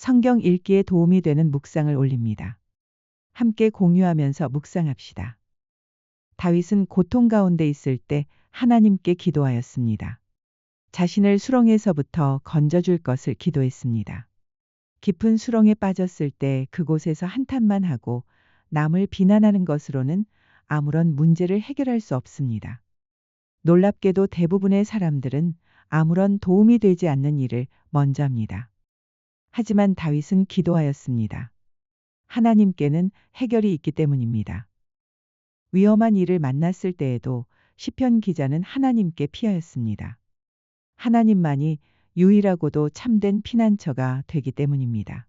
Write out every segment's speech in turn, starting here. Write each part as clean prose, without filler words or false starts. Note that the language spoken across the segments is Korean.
성경 읽기에 도움이 되는 묵상을 올립니다. 함께 공유하면서 묵상합시다. 다윗은 고통 가운데 있을 때 하나님께 기도하였습니다. 자신을 수렁에서부터 건져줄 것을 기도했습니다. 깊은 수렁에 빠졌을 때 그곳에서 한탄만 하고 남을 비난하는 것으로는 아무런 문제를 해결할 수 없습니다. 놀랍게도 대부분의 사람들은 아무런 도움이 되지 않는 일을 먼저 합니다. 하지만 다윗은 기도하였습니다. 하나님께는 해결이 있기 때문입니다. 위험한 일을 만났을 때에도 시편 기자는 하나님께 피하였습니다. 하나님만이 유일하고도 참된 피난처가 되기 때문입니다.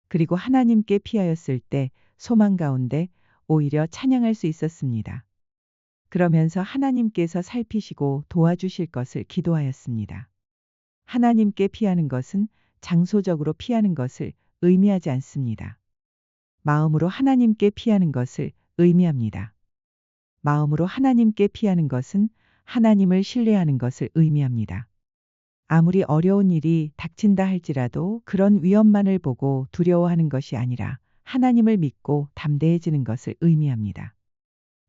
그리고 하나님께 피하였을 때 소망 가운데 오히려 찬양할 수 있었습니다. 그러면서 하나님께서 살피시고 도와주실 것을 기도하였습니다. 하나님께 피하는 것은 장소적으로 피하는 것을 의미하지 않습니다. 마음으로 하나님께 피하는 것을 의미합니다. 마음으로 하나님께 피하는 것은 하나님을 신뢰하는 것을 의미합니다. 아무리 어려운 일이 닥친다 할지라도 그런 위험만을 보고 두려워하는 것이 아니라 하나님을 믿고 담대해지는 것을 의미합니다.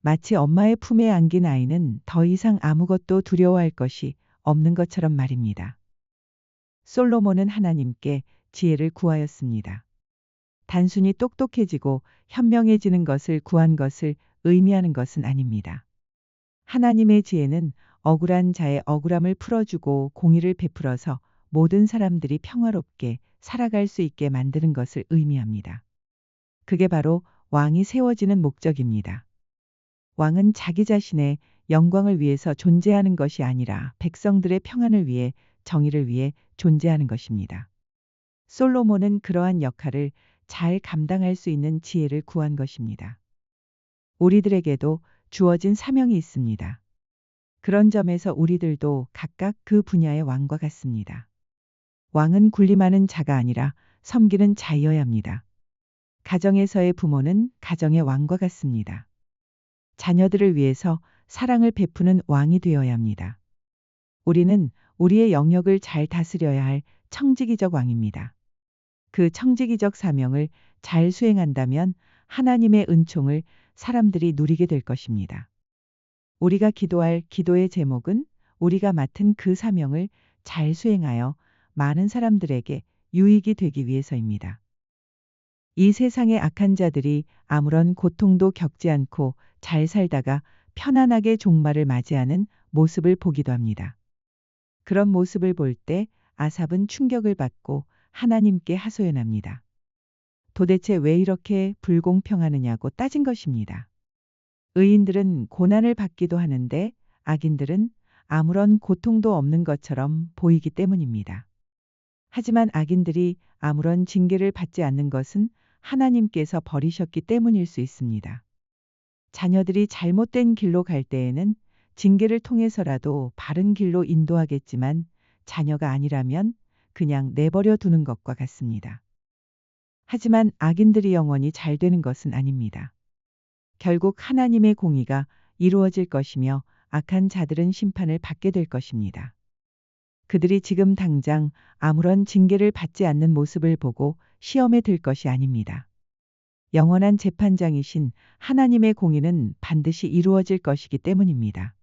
마치 엄마의 품에 안긴 아이는 더 이상 아무것도 두려워할 것이 없는 것처럼 말입니다. 솔로몬은 하나님께 지혜를 구하였습니다. 단순히 똑똑해지고 현명해지는 것을 구한 것을 의미하는 것은 아닙니다. 하나님의 지혜는 억울한 자의 억울함을 풀어주고 공의를 베풀어서 모든 사람들이 평화롭게 살아갈 수 있게 만드는 것을 의미합니다. 그게 바로 왕이 세워지는 목적입니다. 왕은 자기 자신의 영광을 위해서 존재하는 것이 아니라 백성들의 평안을 위해 정의를 위해 존재하는 것입니다. 솔로몬은 그러한 역할을 잘 감당할 수 있는 지혜를 구한 것입니다. 우리들에게도 주어진 사명이 있습니다. 그런 점에서 우리들도 각각 그 분야의 왕과 같습니다. 왕은 군림하는 자가 아니라 섬기는 자여야 합니다. 가정에서의 부모는 가정의 왕과 같습니다. 자녀들을 위해서 사랑을 베푸는 왕이 되어야 합니다. 우리는 우리의 영역을 잘 다스려야 할 청지기적 왕입니다. 그 청지기적 사명을 잘 수행한다면 하나님의 은총을 사람들이 누리게 될 것입니다. 우리가 기도할 기도의 제목은 우리가 맡은 그 사명을 잘 수행하여 많은 사람들에게 유익이 되기 위해서입니다. 이 세상의 악한 자들이 아무런 고통도 겪지 않고 잘 살다가 편안하게 종말을 맞이하는 모습을 보기도 합니다. 그런 모습을 볼 때 아삽은 충격을 받고 하나님께 하소연합니다. 도대체 왜 이렇게 불공평하느냐고 따진 것입니다. 의인들은 고난을 받기도 하는데 악인들은 아무런 고통도 없는 것처럼 보이기 때문입니다. 하지만 악인들이 아무런 징계를 받지 않는 것은 하나님께서 버리셨기 때문일 수 있습니다. 자녀들이 잘못된 길로 갈 때에는 징계를 통해서라도 바른 길로 인도하겠지만 자녀가 아니라면 그냥 내버려 두는 것과 같습니다. 하지만 악인들이 영원히 잘 되는 것은 아닙니다. 결국 하나님의 공의가 이루어질 것이며 악한 자들은 심판을 받게 될 것입니다. 그들이 지금 당장 아무런 징계를 받지 않는 모습을 보고 시험에 들 것이 아닙니다. 영원한 재판장이신 하나님의 공의는 반드시 이루어질 것이기 때문입니다.